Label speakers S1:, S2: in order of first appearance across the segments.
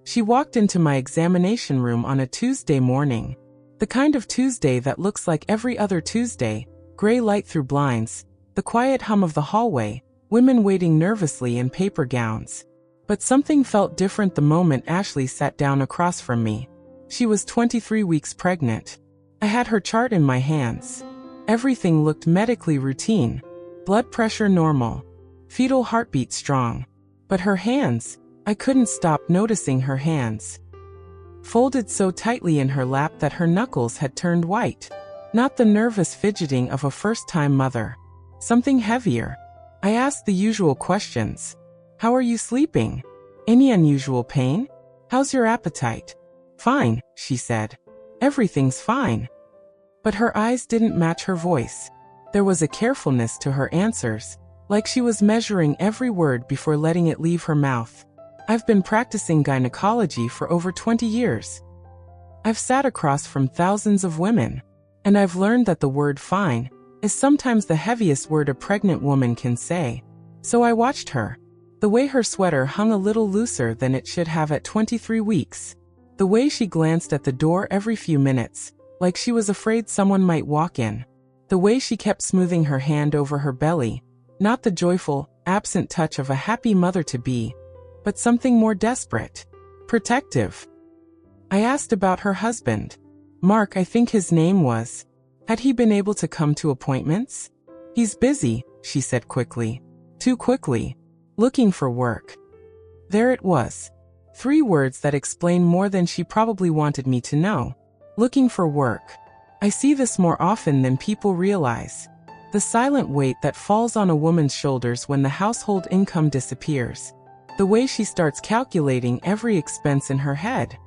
S1: She walked into my examination room on a Tuesday morning. The kind of Tuesday that looks like every other Tuesday, gray light through blinds, the quiet hum of the hallway, women waiting nervously in paper gowns. But something felt different the moment Ashley sat down across from me. She was 23 weeks pregnant. I had her chart in my hands. Everything looked medically routine. Blood pressure normal. Fetal heartbeat strong. But her hands, I couldn't stop noticing her hands. Folded so tightly in her lap that her knuckles had turned white. Not the nervous fidgeting of a first-time mother. Something heavier. I asked the usual questions. How are you sleeping? Any unusual pain? How's your appetite? Fine, she said. Everything's fine. But her eyes didn't match her voice. There was a carefulness to her answers, like she was measuring every word before letting it leave her mouth. I've been practicing gynecology for over 20 years. I've sat across from thousands of women, and I've learned that the word fine is sometimes the heaviest word a pregnant woman can say. So I watched her. The way her sweater hung a little looser than it should have at 23 weeks. The way she glanced at the door every few minutes, like she was afraid someone might walk in. The way she kept smoothing her hand over her belly, not the joyful, absent touch of a happy mother-to-be, but something more desperate, protective. I asked about her husband. Mark, I think his name was. Had he been able to come to appointments? He's busy, she said quickly. Too quickly. Looking for work. There it was. 3 words that explain more than she probably wanted me to know. Looking for work. I see this more often than people realize. The silent weight that falls on a woman's shoulders when the household income disappears. The way she starts calculating every expense in her head,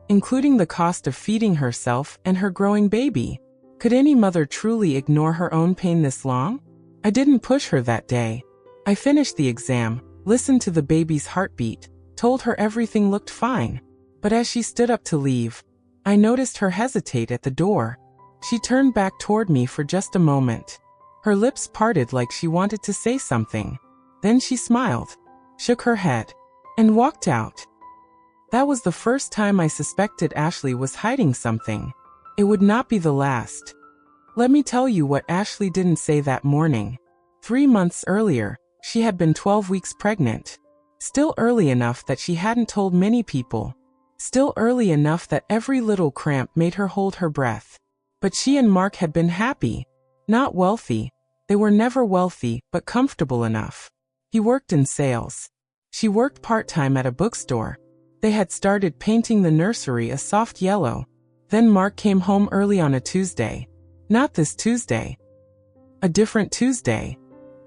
S1: including the cost of feeding herself and her growing baby. Could any mother truly ignore her own pain this long? I didn't push her that day. I finished the exam, listened to the baby's heartbeat, told her everything looked fine. But as she stood up to leave, I noticed her hesitate at the door. She turned back toward me for just a moment. Her lips parted like she wanted to say something. Then she smiled, shook her head, and walked out. That was the first time I suspected Ashley was hiding something. It would not be the last. Let me tell you what Ashley didn't say that morning. 3 months earlier, she had been 12 weeks pregnant. Still early enough that she hadn't told many people. Still early enough that every little cramp made her hold her breath. But she and Mark had been happy. Not wealthy. They were never wealthy, but comfortable enough. He worked in sales. She worked part-time at a bookstore. They had started painting the nursery a soft yellow. Then Mark came home early on a Tuesday. Not this Tuesday. A different Tuesday.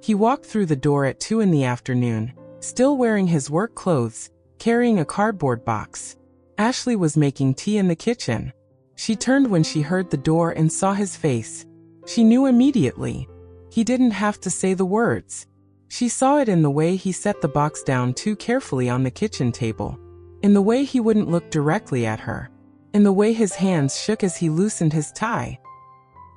S1: He walked through the door at 2 in the afternoon, still wearing his work clothes, carrying a cardboard box. Ashley was making tea in the kitchen. She turned when she heard the door and saw his face. She knew immediately. He didn't have to say the words. She saw it in the way he set the box down too carefully on the kitchen table. In the way he wouldn't look directly at her. In the way his hands shook as he loosened his tie.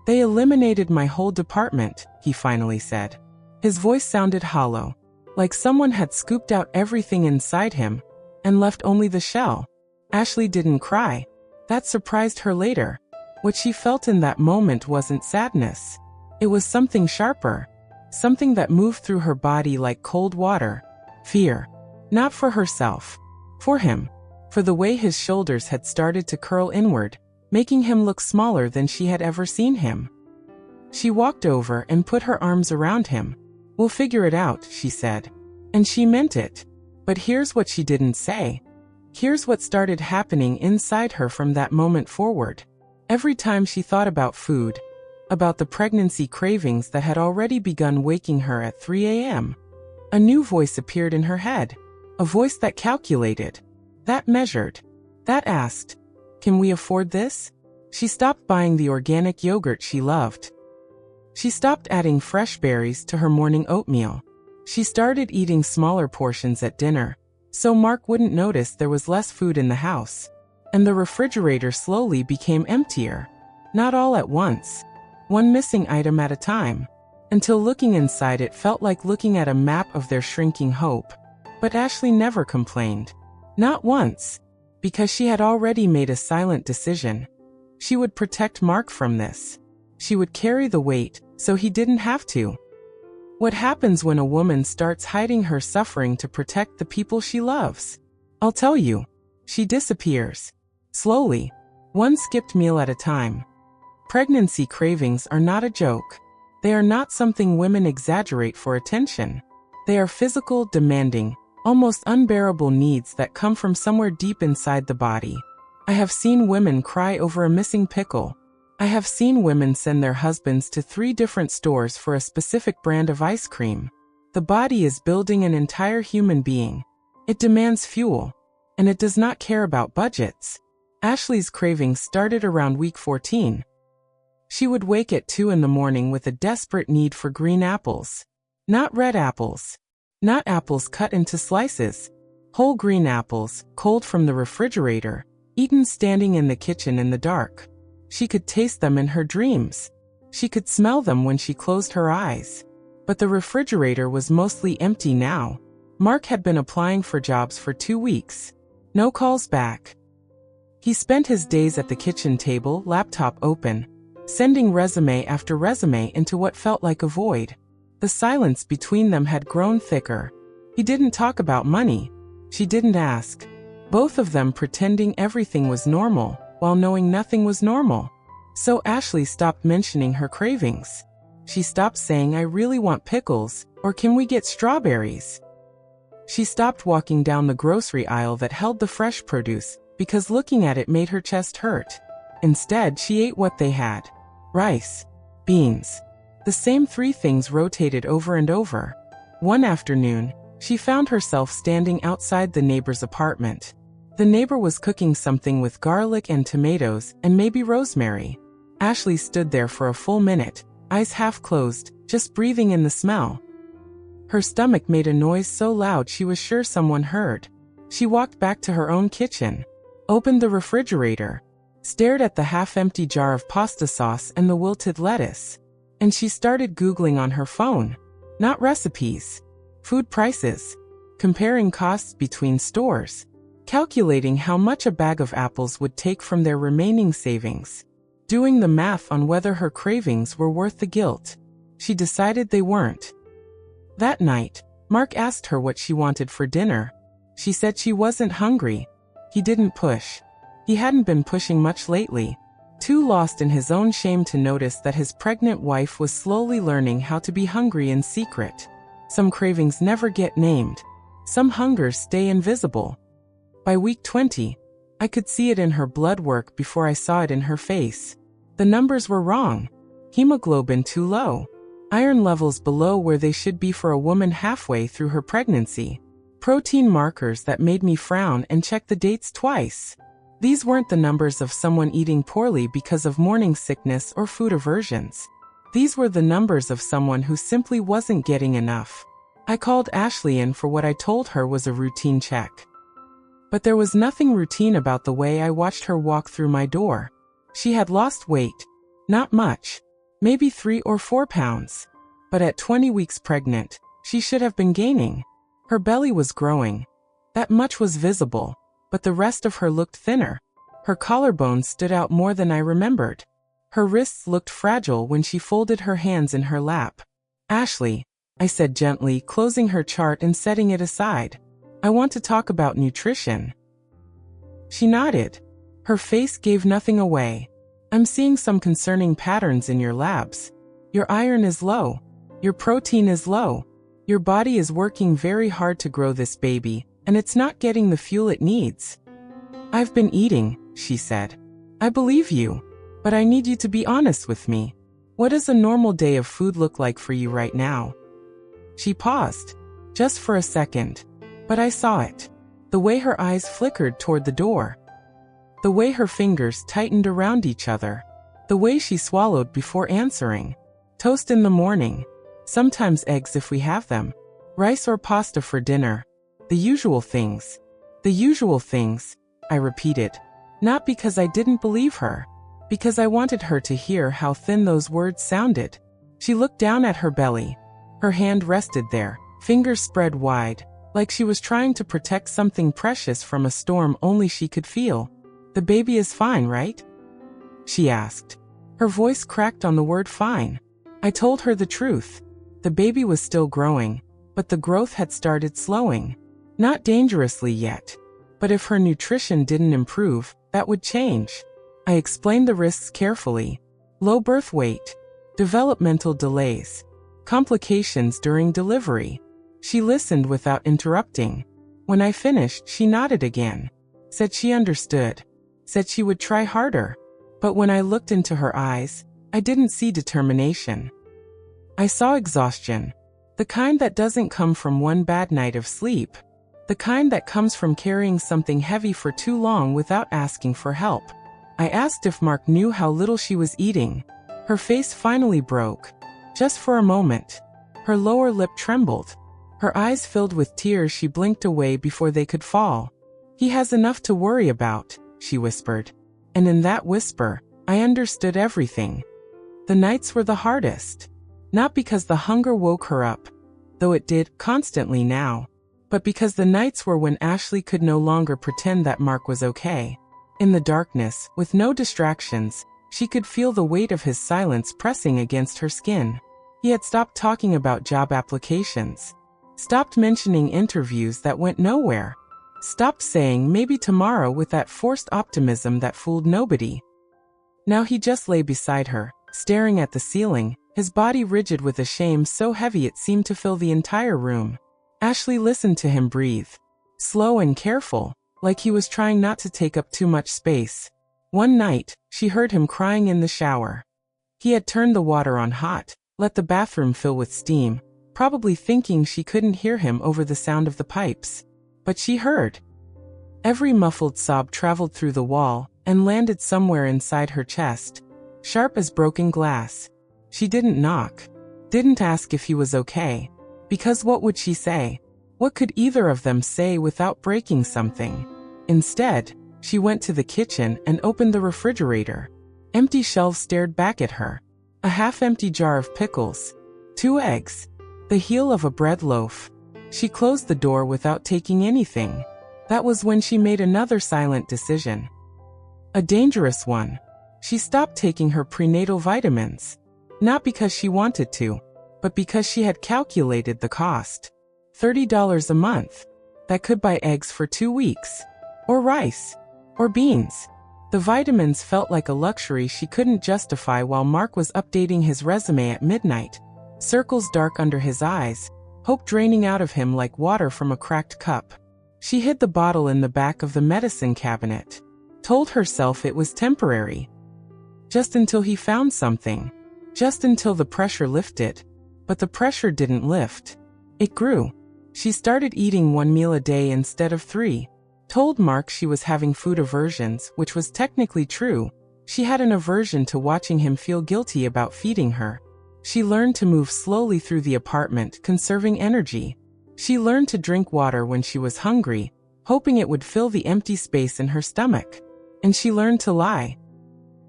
S1: They eliminated my whole department, he finally said. His voice sounded hollow, like someone had scooped out everything inside him and left only the shell. Ashley didn't cry. That surprised her later. What she felt in that moment wasn't sadness. It was something sharper. Something that moved through her body like cold water. Fear. Not for herself. For him. For the way his shoulders had started to curl inward, making him look smaller than she had ever seen him. She walked over and put her arms around him. We'll figure it out, she said. And she meant it. But here's what she didn't say. Here's what started happening inside her from that moment forward. Every time she thought about food, about the pregnancy cravings that had already begun waking her at 3 a.m., a new voice appeared in her head. A voice that calculated, that measured, that asked, can we afford this? She stopped buying the organic yogurt she loved. She stopped adding fresh berries to her morning oatmeal. She started eating smaller portions at dinner, so Mark wouldn't notice there was less food in the house. And the refrigerator slowly became emptier. Not all at once. One missing item at a time. Until looking inside it felt like looking at a map of their shrinking hope. But Ashley never complained. Not once. Because she had already made a silent decision. She would protect Mark from this. She would carry the weight, so he didn't have to. What happens when a woman starts hiding her suffering to protect the people she loves? I'll tell you. She disappears. Slowly. One skipped meal at a time. Pregnancy cravings are not a joke. They are not something women exaggerate for attention. They are physical, demanding, almost unbearable needs that come from somewhere deep inside the body. I have seen women cry over a missing pickle. I have seen women send their husbands to 3 different stores for a specific brand of ice cream. The body is building an entire human being. It demands fuel. And it does not care about budgets. Ashley's cravings started around week 14. She would wake at 2 in the morning with a desperate need for green apples. Not red apples. Not apples cut into slices. Whole green apples, cold from the refrigerator, eaten standing in the kitchen in the dark. She could taste them in her dreams. She could smell them when she closed her eyes. But the refrigerator was mostly empty now. Mark had been applying for jobs for 2 weeks. No calls back. He spent his days at the kitchen table, laptop open, sending resume after resume into what felt like a void. The silence between them had grown thicker. He didn't talk about money. She didn't ask. Both of them pretending everything was normal, while knowing nothing was normal. So Ashley stopped mentioning her cravings. She stopped saying, "I really want pickles," or "Can we get strawberries?" She stopped walking down the grocery aisle that held the fresh produce, because looking at it made her chest hurt. Instead, she ate what they had. Rice. Beans. The same 3 things rotated over and over. One afternoon, she found herself standing outside the neighbor's apartment. The neighbor was cooking something with garlic and tomatoes and maybe rosemary. Ashley stood there for a full minute, eyes half closed, just breathing in the smell. Her stomach made a noise so loud she was sure someone heard. She walked back to her own kitchen, opened the refrigerator, stared at the half-empty jar of pasta sauce and the wilted lettuce. And she started Googling on her phone. Not recipes. Food prices. Comparing costs between stores. Calculating how much a bag of apples would take from their remaining savings. Doing the math on whether her cravings were worth the guilt. She decided they weren't. That night, Mark asked her what she wanted for dinner. She said she wasn't hungry. He didn't push. He hadn't been pushing much lately. Too lost in his own shame to notice that his pregnant wife was slowly learning how to be hungry in secret. Some cravings never get named. Some hungers stay invisible. By week 20, I could see it in her blood work before I saw it in her face. The numbers were wrong. Hemoglobin too low. Iron levels below where they should be for a woman halfway through her pregnancy. Protein markers that made me frown and check the dates twice. These weren't the numbers of someone eating poorly because of morning sickness or food aversions. These were the numbers of someone who simply wasn't getting enough. I called Ashley in for what I told her was a routine check. But there was nothing routine about the way I watched her walk through my door. She had lost weight. Not much. Maybe 3 or 4 pounds. But at 20 weeks pregnant, she should have been gaining. Her belly was growing. That much was visible, but the rest of her looked thinner. Her collarbones stood out more than I remembered. Her wrists looked fragile when she folded her hands in her lap. "Ashley," I said gently, closing her chart and setting it aside. "I want to talk about nutrition." She nodded. Her face gave nothing away. "I'm seeing some concerning patterns in your labs. Your iron is low. Your protein is low. Your body is working very hard to grow this baby, and it's not getting the fuel it needs." "I've been eating," she said. "I believe you. But I need you to be honest with me. What does a normal day of food look like for you right now?" She paused. Just for a second. But I saw it. The way her eyes flickered toward the door. The way her fingers tightened around each other. The way she swallowed before answering. Toast in the morning. Sometimes eggs if we have them. Rice or pasta for dinner. The usual things. The usual things, I repeated. Not because I didn't believe her. Because I wanted her to hear how thin those words sounded. She looked down at her belly. Her hand rested there, fingers spread wide, like she was trying to protect something precious from a storm only she could feel. "The baby is fine, right?" she asked. Her voice cracked on the word fine. I told her the truth. The baby was still growing, but the growth had started slowing. Not dangerously yet. But if her nutrition didn't improve, that would change. I explained the risks carefully. Low birth weight, developmental delays, complications during delivery. She listened without interrupting. When I finished, she nodded again. Said she understood. Said she would try harder. But when I looked into her eyes, I didn't see determination. I saw exhaustion. The kind that doesn't come from one bad night of sleep. The kind that comes from carrying something heavy for too long without asking for help. I asked if Mark knew how little she was eating. Her face finally broke. Just for a moment. Her lower lip trembled. Her eyes filled with tears. She blinked away before they could fall. "He has enough to worry about," she whispered. And in that whisper, I understood everything. The nights were the hardest. Not because the hunger woke her up, though it did constantly now, but because the nights were when Ashley could no longer pretend that Mark was okay. In the darkness, with no distractions, she could feel the weight of his silence pressing against her skin. He had stopped talking about job applications. Stopped mentioning interviews that went nowhere. Stopped saying maybe tomorrow with that forced optimism that fooled nobody. Now he just lay beside her, staring at the ceiling, his body rigid with a shame so heavy it seemed to fill the entire room. Ashley listened to him breathe. Slow and careful, like he was trying not to take up too much space. One night, she heard him crying in the shower. He had turned the water on hot, let the bathroom fill with steam, probably thinking she couldn't hear him over the sound of the pipes. But she heard. Every muffled sob traveled through the wall and landed somewhere inside her chest, sharp as broken glass. She didn't knock. Didn't ask if he was okay. Because what would she say? What could either of them say without breaking something? Instead, she went to the kitchen and opened the refrigerator. Empty shelves stared back at her. A half-empty jar of pickles. 2 eggs. The heel of a bread loaf. She closed the door without taking anything. That was when she made another silent decision. A dangerous one. She stopped taking her prenatal vitamins. Not because she wanted to, but because she had calculated the cost. $30 a month. That could buy eggs for 2 weeks. Or rice. Or beans. The vitamins felt like a luxury she couldn't justify while Mark was updating his resume at midnight. Circles dark under his eyes, hope draining out of him like water from a cracked cup. She hid the bottle in the back of the medicine cabinet. Told herself it was temporary. Just until he found something. Just until the pressure lifted. But the pressure didn't lift. It grew. She started eating 1 meal a day instead of 3. Told Mark she was having food aversions, which was technically true. She had an aversion to watching him feel guilty about feeding her. She learned to move slowly through the apartment, conserving energy. She learned to drink water when she was hungry, hoping it would fill the empty space in her stomach. And she learned to lie.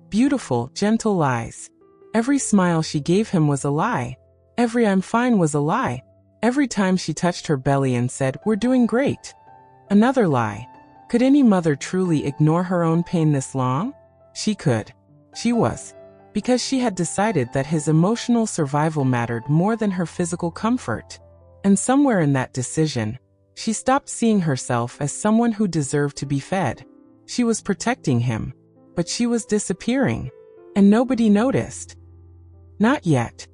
S1: Beautiful, gentle lies. Every smile she gave him was a lie. Every "I'm fine" was a lie. Every time she touched her belly and said, "We're doing great." Another lie. Could any mother truly ignore her own pain this long? She could. She was. Because she had decided that his emotional survival mattered more than her physical comfort. And somewhere in that decision, she stopped seeing herself as someone who deserved to be fed. She was protecting him. But she was disappearing. And nobody noticed. Not yet.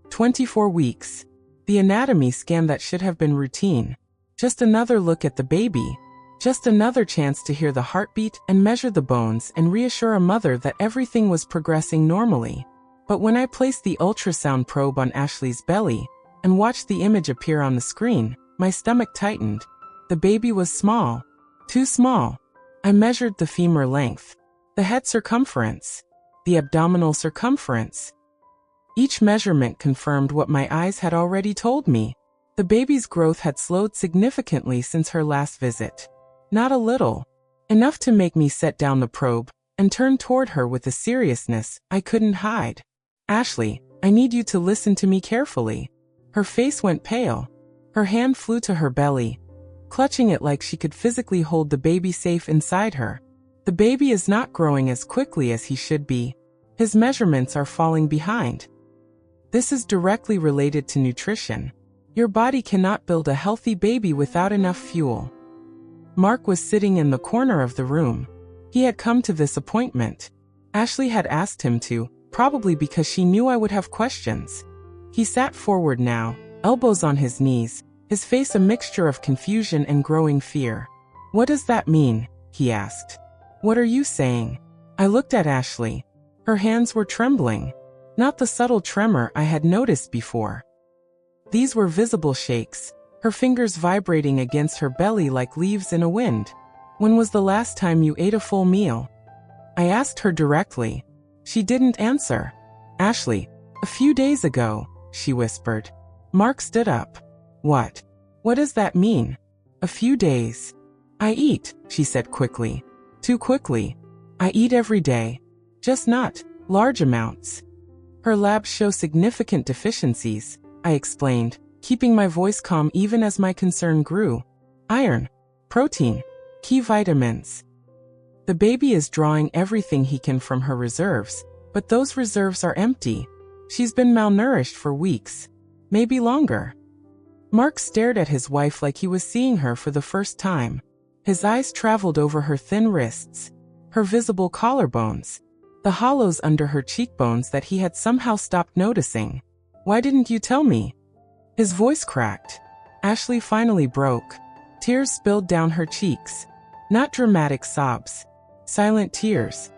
S1: 24 weeks. The anatomy scan that should have been routine. Just another look at the baby. Just another chance to hear the heartbeat and measure the bones and reassure a mother that everything was progressing normally. But when I placed the ultrasound probe on Ashley's belly and watched the image appear on the screen, my stomach tightened. The baby was small. Too small. I measured the femur length, the head circumference, the abdominal circumference. Each measurement confirmed what my eyes had already told me. The baby's growth had slowed significantly since her last visit. Not a little. Enough to make me set down the probe and turn toward her with a seriousness I couldn't hide. "Ashley, I need you to listen to me carefully." Her face went pale. Her hand flew to her belly, clutching it like she could physically hold the baby safe inside her. The baby is not growing as quickly as he should be. His measurements are falling behind. This is directly related to nutrition. Your body cannot build a healthy baby without enough fuel. Mark was sitting in the corner of the room. He had come to this appointment. Ashley had asked him to, probably because she knew I would have questions. He sat forward now, elbows on his knees, his face a mixture of confusion and growing fear. "What does that mean?" he asked. "What are you saying?" I looked at Ashley. Her hands were trembling. Not the subtle tremor I had noticed before. These were visible shakes, her fingers vibrating against her belly like leaves in a wind. "When was the last time you ate a full meal?" I asked her directly. She didn't answer. "Ashley, a few days ago," she whispered. Mark stood up. "What? What does that mean? A few days?" "I eat," she said quickly. "Too quickly. I eat every day. Just not large amounts." "Her labs show significant deficiencies," I explained, keeping my voice calm even as my concern grew. "Iron, protein, key vitamins. The baby is drawing everything he can from her reserves, but those reserves are empty. She's been malnourished for weeks, maybe longer." Mark stared at his wife like he was seeing her for the first time. His eyes traveled over her thin wrists, her visible collarbones, the hollows under her cheekbones that he had somehow stopped noticing. "Why didn't you tell me?" His voice cracked. Ashley finally broke. Tears spilled down her cheeks. Not dramatic sobs. Silent tears.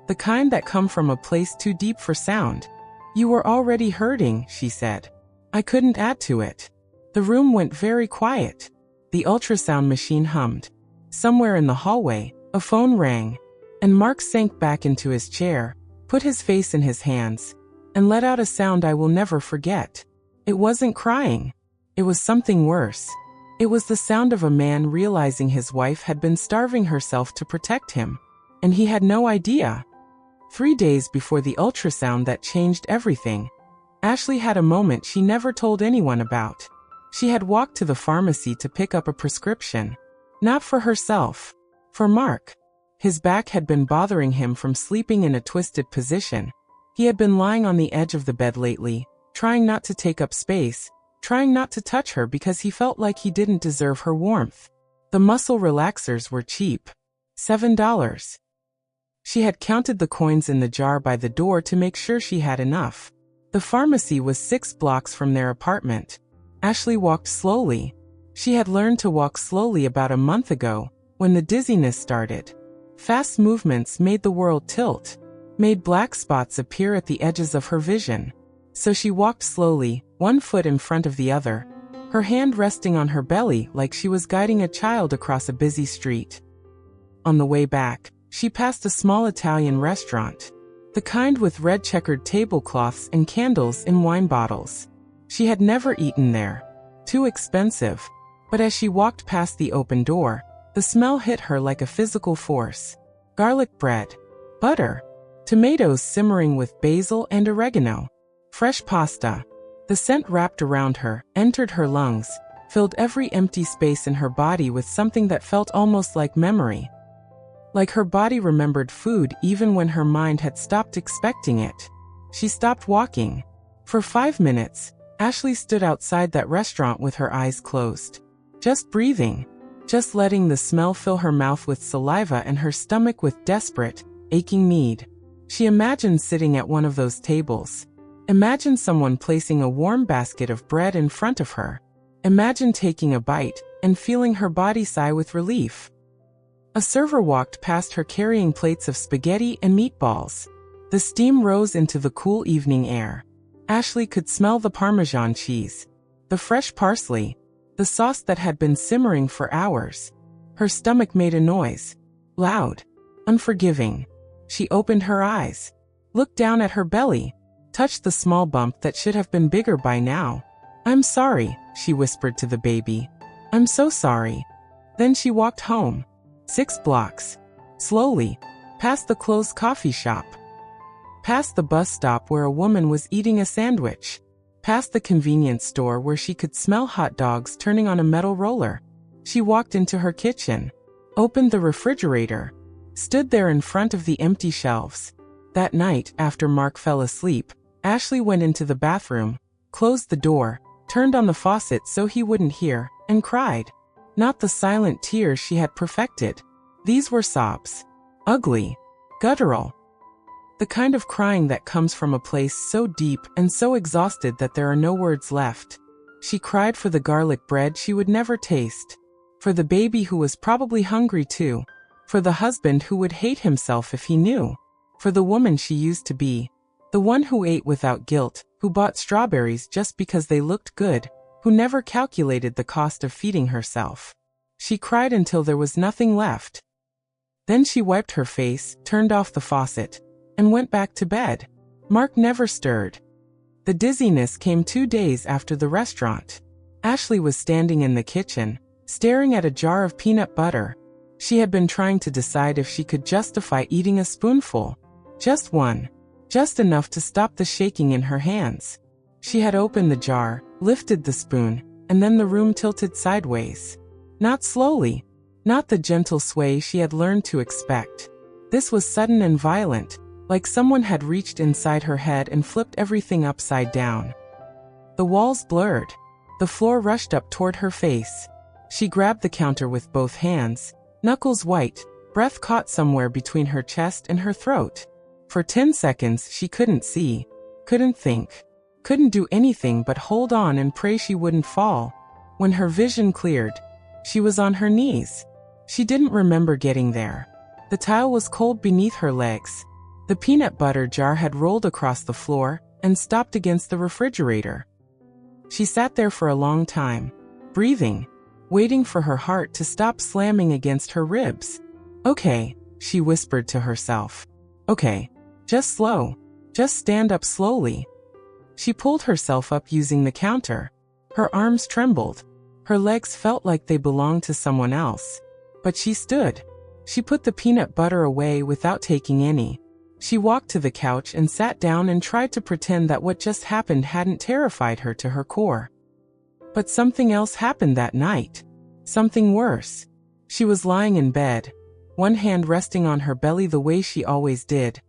S1: The kind that come from a place too deep for sound. "You were already hurting," she said. I couldn't add to it. The room went very quiet. The ultrasound machine hummed. Somewhere in the hallway, a phone rang, and Mark sank back into his chair, put his face in his hands, and let out a sound I will never forget. It wasn't crying. It was something worse. It was the sound of a man realizing his wife had been starving herself to protect him, and he had no idea. 3 days before the ultrasound that changed everything, Ashley had a moment she never told anyone about. She had walked to the pharmacy to pick up a prescription. Not for herself. For Mark. His back had been bothering him from sleeping in a twisted position. He had been lying on the edge of the bed lately, trying not to take up space, trying not to touch her because he felt like he didn't deserve her warmth. The muscle relaxers were cheap. $7. She had counted the coins in the jar by the door to make sure she had enough. The pharmacy was 6 blocks from their apartment. Ashley walked slowly. She had learned to walk slowly about a month ago, when the dizziness started. Fast movements made the world tilt, made black spots appear at the edges of her vision. So she walked slowly, one foot in front of the other, her hand resting on her belly like she was guiding a child across a busy street. On the way back, she passed a small Italian restaurant, the kind with red checkered tablecloths and candles in wine bottles. She had never eaten there. Too expensive. But as she walked past the open door, the smell hit her like a physical force. Garlic bread, butter, tomatoes simmering with basil and oregano, fresh pasta. The scent wrapped around her, entered her lungs, filled every empty space in her body with something that felt almost like memory. Like her body remembered food even when her mind had stopped expecting it. She stopped walking. For 5 minutes, Ashley stood outside that restaurant with her eyes closed. Just breathing. Just letting the smell fill her mouth with saliva and her stomach with desperate, aching need. She imagined sitting at one of those tables. Imagine someone placing a warm basket of bread in front of her. Imagine taking a bite and feeling her body sigh with relief. A server walked past her carrying plates of spaghetti and meatballs. The steam rose into the cool evening air. Ashley could smell the Parmesan cheese, the fresh parsley, the sauce that had been simmering for hours. Her stomach made a noise. Loud. Unforgiving. She opened her eyes. Looked down at her belly. Touched the small bump that should have been bigger by now. "I'm sorry," she whispered to the baby. "I'm so sorry." Then she walked home. 6 blocks. Slowly. Past the closed coffee shop. Past the bus stop where a woman was eating a sandwich. Past the convenience store where she could smell hot dogs turning on a metal roller. She walked into her kitchen, opened the refrigerator, stood there in front of the empty shelves. That night, after Mark fell asleep, Ashley went into the bathroom, closed the door, turned on the faucet so he wouldn't hear, and cried. Not the silent tears she had perfected. These were sobs. Ugly. Guttural. The kind of crying that comes from a place so deep and so exhausted that there are no words left. She cried for the garlic bread she would never taste. For the baby who was probably hungry too. For the husband who would hate himself if he knew. For the woman she used to be. The one who ate without guilt, who bought strawberries just because they looked good, who never calculated the cost of feeding herself. She cried until there was nothing left. Then she wiped her face, turned off the faucet, and went back to bed. Mark never stirred. The dizziness came 2 days after the restaurant. Ashley was standing in the kitchen, staring at a jar of peanut butter. She had been trying to decide if she could justify eating a spoonful. Just one. Just enough to stop the shaking in her hands. She had opened the jar, lifted the spoon, and then the room tilted sideways. Not slowly. Not the gentle sway she had learned to expect. This was sudden and violent, like someone had reached inside her head and flipped everything upside down. The walls blurred. The floor rushed up toward her face. She grabbed the counter with both hands, knuckles white, breath caught somewhere between her chest and her throat. For 10 seconds she couldn't see, couldn't think, couldn't do anything but hold on and pray she wouldn't fall. When her vision cleared, she was on her knees. She didn't remember getting there. The tile was cold beneath her legs. The peanut butter jar had rolled across the floor and stopped against the refrigerator. She sat there for a long time, breathing, waiting for her heart to stop slamming against her ribs. Okay, she whispered to herself. Okay, just slow. Just stand up slowly. She pulled herself up using the counter. Her arms trembled. Her legs felt like they belonged to someone else. But she stood. She put the peanut butter away without taking any. She walked to the couch and sat down and tried to pretend that what just happened hadn't terrified her to her core. But something else happened that night. Something worse. She was lying in bed, one hand resting on her belly the way she always did.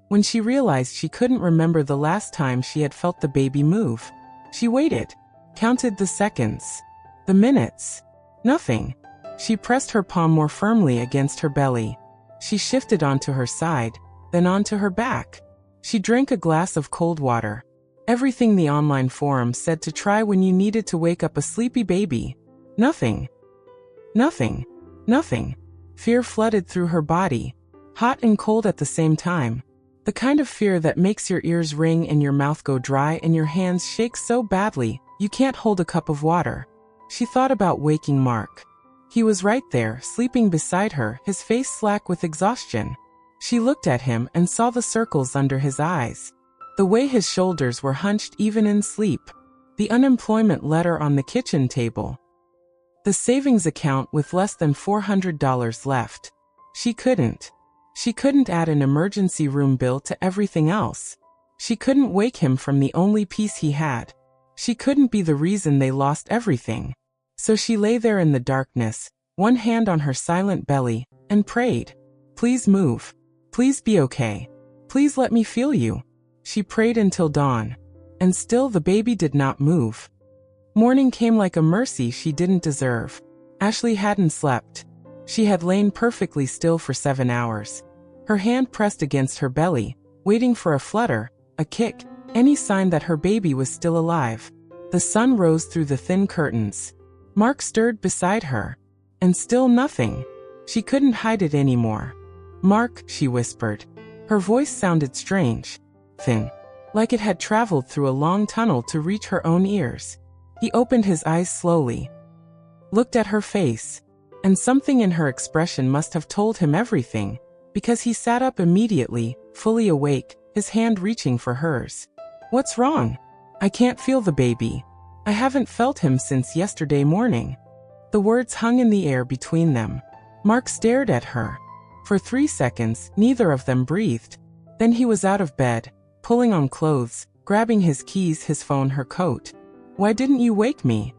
S1: When she realized she couldn't remember the last time she had felt the baby move, she waited, counted the seconds, the minutes. Nothing. She pressed her palm more firmly against her belly. She shifted onto her side, then onto her back. She drank a glass of cold water. Everything the online forum said to try when you needed to wake up a sleepy baby. Nothing. Nothing. Nothing. Fear flooded through her body, hot and cold at the same time. The kind of fear that makes your ears ring and your mouth go dry and your hands shake so badly you can't hold a cup of water. She thought about waking Mark. He was right there, sleeping beside her, his face slack with exhaustion. She looked at him and saw the circles under his eyes. The way his shoulders were hunched even in sleep. The unemployment letter on the kitchen table. The savings account with less than $400 left. She couldn't add an emergency room bill to everything else. She couldn't wake him from the only peace he had. She couldn't be the reason they lost everything. So she lay there in the darkness, one hand on her silent belly, and prayed. Please move. Please be okay. Please let me feel you. She prayed until dawn. And still the baby did not move. Morning came like a mercy she didn't deserve. Ashley hadn't slept. She had lain perfectly still for 7 hours. Her hand pressed against her belly, waiting for a flutter, a kick, any sign that her baby was still alive. The sun rose through the thin curtains. Mark stirred beside her. And still nothing. She couldn't hide it anymore. Mark, she whispered. Her voice sounded strange, thin, like it had traveled through a long tunnel to reach her own ears. He opened his eyes slowly, looked at her face, and something in her expression must have told him everything, because he sat up immediately, fully awake, his hand reaching for hers. What's wrong? I can't feel the baby. I haven't felt him since yesterday morning. The words hung in the air between them. Mark stared at her. For 3 seconds, neither of them breathed. Then he was out of bed, pulling on clothes, grabbing his keys, his phone, her coat. Why didn't you wake me?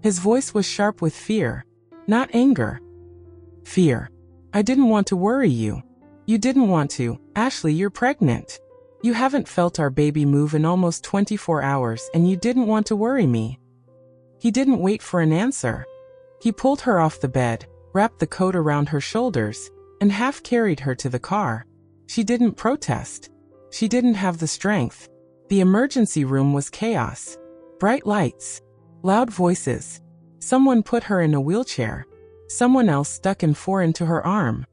S1: His voice was sharp with fear. Not anger. Fear. I didn't want to worry you. You didn't want to. Ashley, you're pregnant. You haven't felt our baby move in almost 24 hours and you didn't want to worry me. He didn't wait for an answer. He pulled her off the bed, wrapped the coat around her shoulders, and half carried her to the car. She didn't protest. She didn't have the strength. The emergency room was chaos. Bright lights. Loud voices. Someone put her in a wheelchair. Someone else stuck an IV into her arm.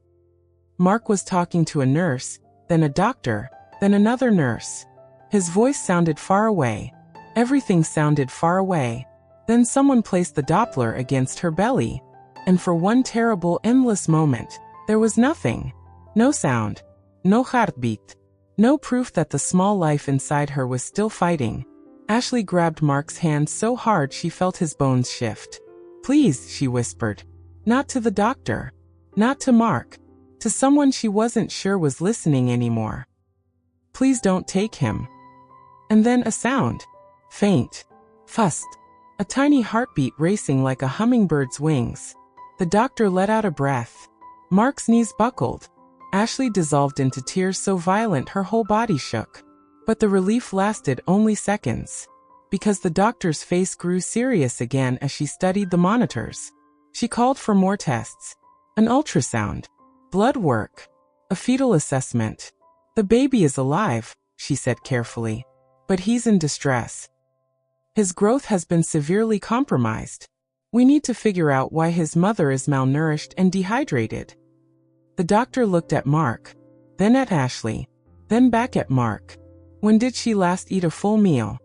S1: Mark was talking to a nurse, then a doctor, then another nurse. His voice sounded far away. Everything sounded far away. Then someone placed the Doppler against her belly. And for one terrible, endless moment, there was nothing. No sound. No heartbeat. No proof that the small life inside her was still fighting. Ashley grabbed Mark's hand so hard she felt his bones shift. Please, she whispered. Not to the doctor. Not to Mark. To someone she wasn't sure was listening anymore. Please don't take him. And then a sound. Faint. Fust. A tiny heartbeat racing like a hummingbird's wings. The doctor let out a breath. Mark's knees buckled. Ashley dissolved into tears so violent her whole body shook. But the relief lasted only seconds. Because the doctor's face grew serious again as she studied the monitors. She called for more tests. An ultrasound. Blood work. A fetal assessment. The baby is alive, she said carefully. But he's in distress. His growth has been severely compromised. We need to figure out why his mother is malnourished and dehydrated. The doctor looked at Mark, then at Ashley, then back at Mark. When did she last eat a full meal?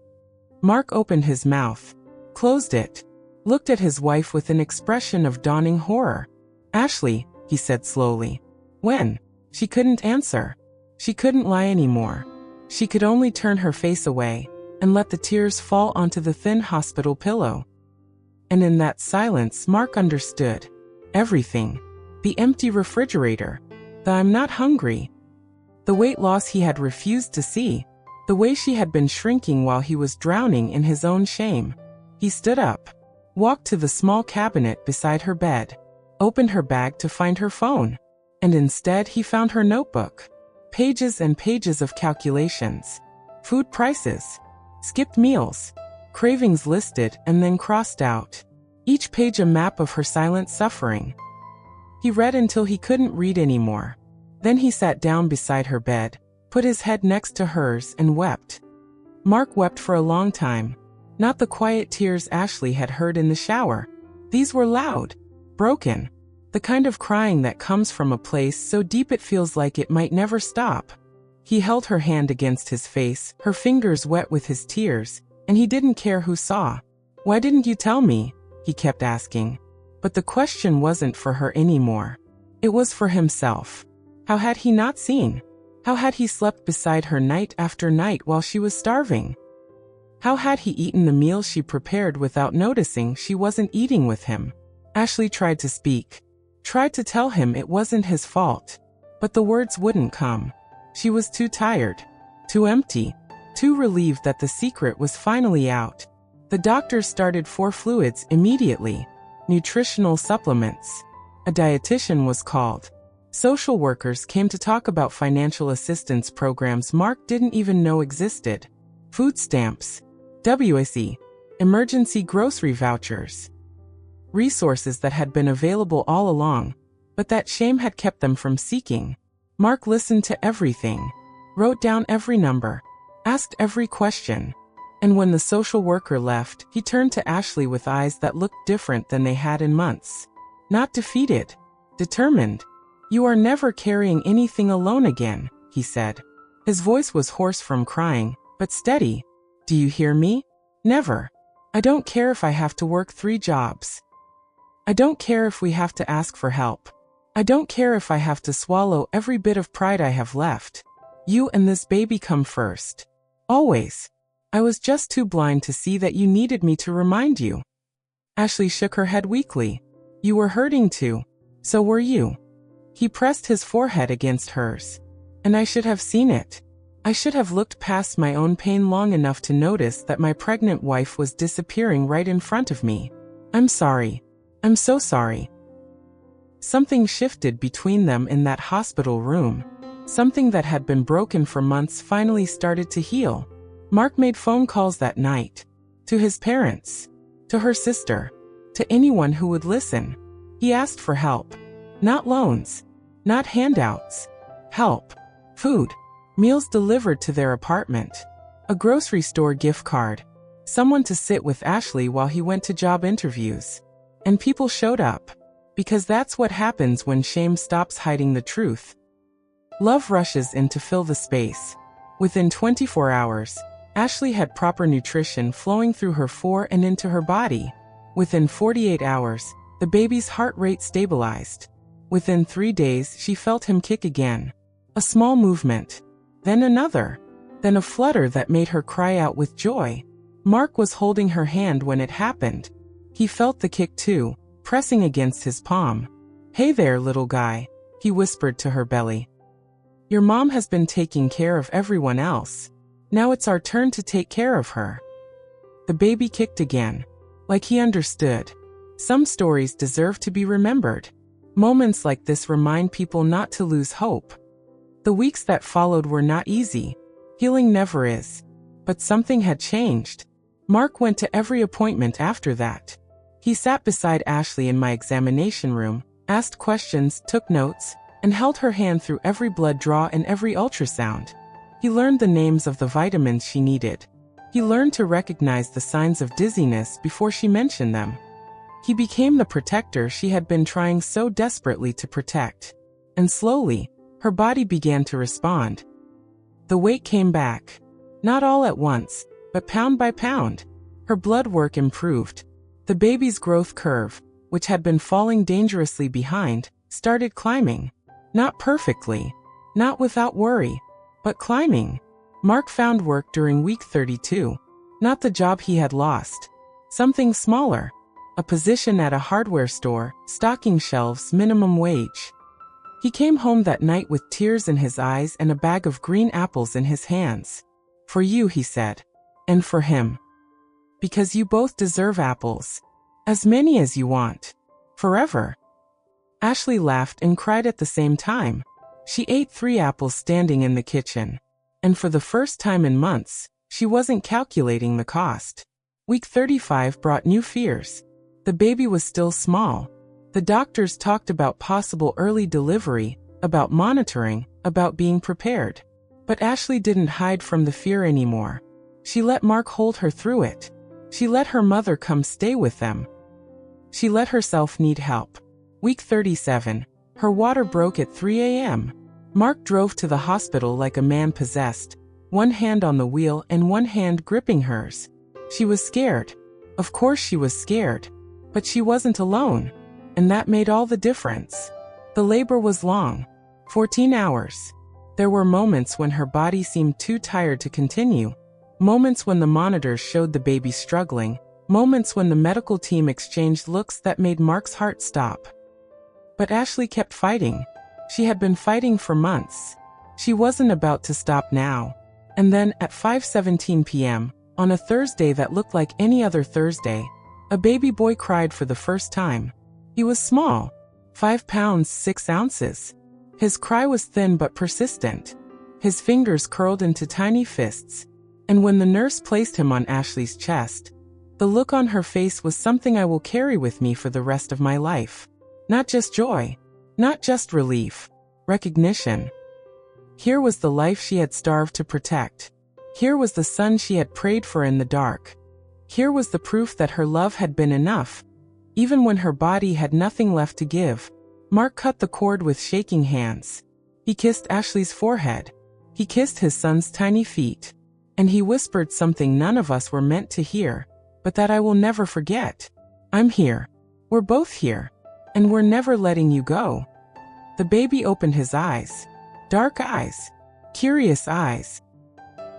S1: Mark opened his mouth, closed it, looked at his wife with an expression of dawning horror. Ashley, he said slowly. When? She couldn't answer. She couldn't lie anymore. She could only turn her face away and let the tears fall onto the thin hospital pillow. And in that silence, Mark understood. Everything. The empty refrigerator. The I'm not hungry. The weight loss he had refused to see. The way she had been shrinking while he was drowning in his own shame. He stood up, walked to the small cabinet beside her bed, opened her bag to find her phone. And instead he found her notebook. Pages and pages of calculations. Food prices. Skipped meals. Cravings listed and then crossed out. Each page a map of her silent suffering. He read until he couldn't read anymore. Then he sat down beside her bed, put his head next to hers and wept. Mark wept for a long time. Not the quiet tears Ashley had heard in the shower. These were loud, broken. The kind of crying that comes from a place so deep it feels like it might never stop. He held her hand against his face, her fingers wet with his tears, and he didn't care who saw. Why didn't you tell me? He kept asking. But the question wasn't for her anymore. It was for himself. How had he not seen? How had he slept beside her night after night while she was starving? How had he eaten the meals she prepared without noticing she wasn't eating with him? Ashley tried to speak. Tried to tell him it wasn't his fault. But the words wouldn't come. She was too tired. Too empty. Too relieved that the secret was finally out. The doctor started 4 fluids immediately. Nutritional supplements. A dietitian was called. Social workers came to talk about financial assistance programs Mark didn't even know existed. Food stamps. WAC. Emergency grocery vouchers. Resources that had been available all along, but that shame had kept them from seeking. Mark listened to everything. Wrote down every number. Asked every question. And when the social worker left, he turned to Ashley with eyes that looked different than they had in months. Not defeated. Determined. You are never carrying anything alone again, he said. His voice was hoarse from crying, but steady. Do you hear me? Never. I don't care if I have to work 3 jobs. I don't care if we have to ask for help. I don't care if I have to swallow every bit of pride I have left. You and this baby come first. Always. I was just too blind to see that you needed me to remind you. Ashley shook her head weakly. You were hurting too. So were you. He pressed his forehead against hers. And I should have seen it. I should have looked past my own pain long enough to notice that my pregnant wife was disappearing right in front of me. I'm sorry. I'm so sorry. Something shifted between them in that hospital room. Something that had been broken for months finally started to heal. Mark made phone calls that night. To his parents. To her sister. To anyone who would listen. He asked for help. Not loans. Not handouts. Help. Food. Meals delivered to their apartment. A grocery store gift card. Someone to sit with Ashley while he went to job interviews. And people showed up. Because that's what happens when shame stops hiding the truth. Love rushes in to fill the space. Within 24 hours, Ashley had proper nutrition flowing through her and into her body. Within 48 hours, the baby's heart rate stabilized. Within 3 days, she felt him kick again. A small movement. Then another. Then a flutter that made her cry out with joy. Mark was holding her hand when it happened. He felt the kick too, pressing against his palm. "Hey there, little guy," he whispered to her belly. "Your mom has been taking care of everyone else. Now it's our turn to take care of her." The baby kicked again. Like he understood. Some stories deserve to be remembered. Moments like this remind people not to lose hope. The weeks that followed were not easy. Healing never is. But something had changed. Mark went to every appointment after that. He sat beside Ashley in my examination room, asked questions, took notes, and held her hand through every blood draw and every ultrasound. He learned the names of the vitamins she needed. He learned to recognize the signs of dizziness before she mentioned them. He became the protector she had been trying so desperately to protect. And slowly, her body began to respond. The weight came back. Not all at once, but pound by pound. Her blood work improved. The baby's growth curve, which had been falling dangerously behind, started climbing. Not perfectly. Not without worry. But climbing. Mark found work during week 32. Not the job he had lost. Something smaller. A position at a hardware store, stocking shelves, minimum wage. He came home that night with tears in his eyes and a bag of green apples in his hands. "For you," he said. "And for him. Because you both deserve apples. As many as you want. Forever." Ashley laughed and cried at the same time. She ate 3 apples standing in the kitchen. And for the first time in months, she wasn't calculating the cost. Week 35 brought new fears. The baby was still small. The doctors talked about possible early delivery, about monitoring, about being prepared. But Ashley didn't hide from the fear anymore. She let Mark hold her through it. She let her mother come stay with them. She let herself need help. Week 37, her water broke at 3 a.m. Mark drove to the hospital like a man possessed, one hand on the wheel and one hand gripping hers. She was scared. Of course she was scared. But she wasn't alone. And that made all the difference. The labor was long. 14 hours. There were moments when her body seemed too tired to continue. Moments when the monitors showed the baby struggling. Moments when the medical team exchanged looks that made Mark's heart stop. But Ashley kept fighting. She had been fighting for months. She wasn't about to stop now. And then, at 5:17 p.m., on a Thursday that looked like any other Thursday, a baby boy cried for the first time. He was small. 5 pounds 6 ounces. His cry was thin but persistent. His fingers curled into tiny fists. And when the nurse placed him on Ashley's chest, the look on her face was something I will carry with me for the rest of my life. Not just joy. Not just relief. Recognition. Here was the life she had starved to protect. Here was the son she had prayed for in the dark. Here was the proof that her love had been enough, even when her body had nothing left to give. Mark cut the cord with shaking hands. He kissed Ashley's forehead. He kissed his son's tiny feet. And he whispered something none of us were meant to hear, but that I will never forget. "I'm here. We're both here. And we're never letting you go." The baby opened his eyes. Dark eyes. Curious eyes.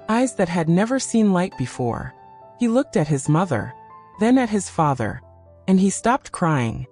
S1: Eyes that had never seen light before. He looked at his mother, then at his father, and he stopped crying.